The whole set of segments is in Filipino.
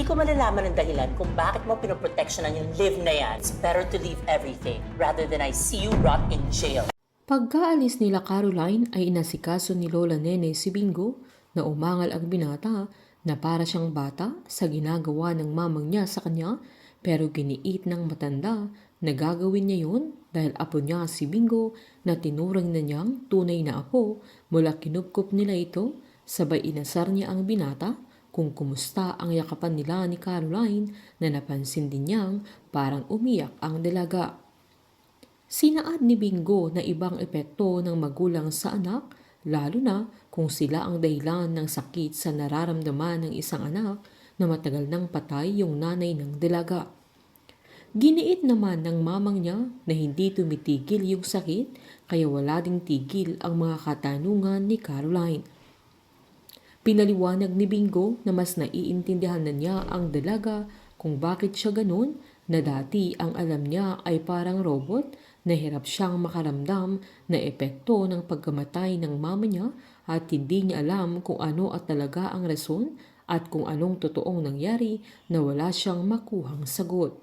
Hindi ko malalaman ang dahilan kung bakit mo pinoproteksyonan yung live na yan. It's better to leave everything rather than I see you rot in jail. Pagkaalis nila Caroline ay inasikaso ni Lola Nene si Bingo na umangal ang binata na para siyang bata sa ginagawa ng mamang niya sa kanya, pero giniit ng matanda na gagawin niya yun dahil apo niya si Bingo na tinurang na niyang tunay na apo mula kinupkup nila ito. Sabay inasar niya ang binata kung kumusta ang yakapan nila ni Caroline na napansin din niyang parang umiyak ang dalaga. Sinaad ni Bingo na ibang epekto ng magulang sa anak, lalo na kung sila ang dahilan ng sakit sa nararamdaman ng isang anak na matagal nang patay yung nanay ng dalaga. Giniit naman ng mamang niya na hindi tumitigil yung sakit, kaya wala ding tigil ang mga katanungan ni Caroline. Pinaliwanag ni Bingo na mas naiintindihan na niya ang dalaga kung bakit siya ganun, na dati ang alam niya ay parang robot na hirap siyang makaramdam na epekto ng pagkamatay ng mama niya at hindi niya alam kung ano at talaga ang rason at kung anong totoong nangyari na wala siyang makuhang sagot.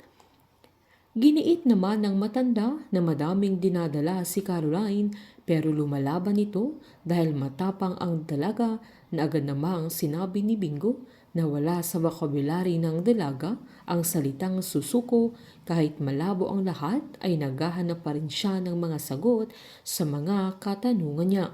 Giniit naman ng matanda na madaming dinadala si Caroline, pero lumalaban ito dahil matapang ang dalaga na agad namang sinabi ni Bingo na wala sa vocabulary ng dalaga ang salitang susuko. Kahit malabo ang lahat ay naghahanap pa rin siya ng mga sagot sa mga katanungan niya.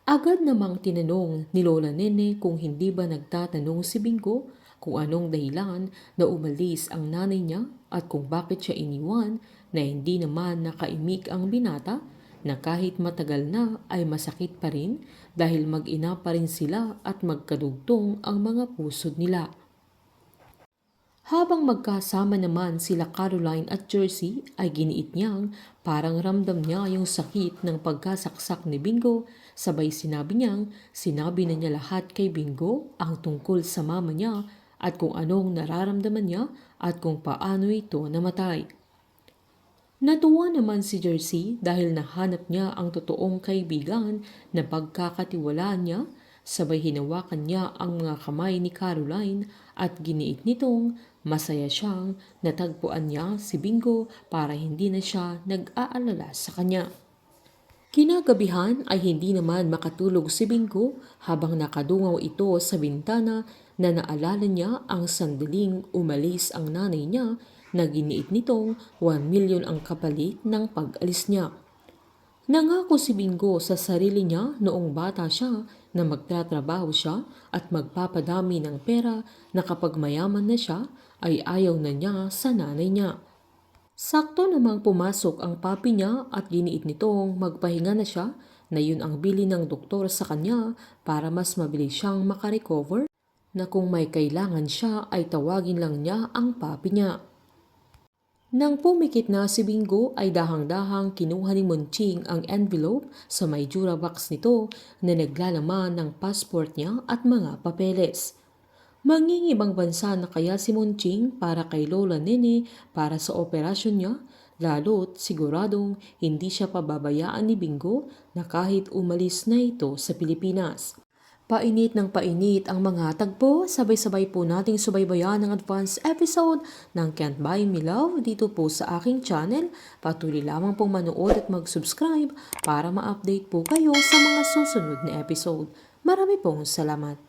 Agad namang tinanong ni Lola Nene kung hindi ba nagtatanong si Bingo kung anong dahilan na umalis ang nanay niya at kung bakit siya iniwan, na hindi naman nakaimik ang binata na kahit matagal na ay masakit pa rin dahil mag-ina pa rin sila at magkadugtong ang mga pusod nila. Habang magkasama naman sila Caroline at Jersey ay giniit niyang parang ramdam niya yung sakit ng pagkasaksak ni Bingo. Sabay sinabi na niya lahat kay Bingo ang tungkol sa mama niya at kung anong nararamdaman niya at kung paano ito namatay. Natuwa naman si Jersey dahil nahanap niya ang totoong kaibigan na pagkakatiwalaan niya. Sabay hinawakan niya ang mga kamay ni Caroline at giniit nitong masaya siyang natagpuan niya si Bingo para hindi na siya nag-aalala sa kanya. Kinagabihan ay hindi naman makatulog si Bingo habang nakadungaw ito sa bintana na naalala niya ang sandaling umalis ang nanay niya na giniit nitong 1 milyon ang kapalit ng pag-alis niya. Nangako si Bingo sa sarili niya noong bata siya na magtatrabaho siya at magpapadami ng pera na kapag mayaman na siya ay ayaw na niya sa nanay niya. Sakto namang pumasok ang papi niya at giniit nitong magpahinga na siya, na yun ang bili ng doktor sa kanya para mas mabilis siyang makarecover, na kung may kailangan siya ay tawagin lang niya ang papi niya. Nang pumikit na si Bingo ay dahang-dahang kinuha ni Monching ang envelope sa may Durabox nito na naglalaman ng passport niya at mga papeles. Mangingibang bansa na kaya si Monching para kay Lola Nene para sa operasyon niya, lalo't siguradong hindi siya pababayaan ni Bingo na kahit umalis na ito sa Pilipinas. Painit ng painit ang mga tagpo, sabay-sabay po nating subaybayan ang advance episode ng Can't Buy Me Love dito po sa aking channel. Patuloy lamang pong manood at mag-subscribe para ma-update po kayo sa mga susunod na episode. Marami pong salamat.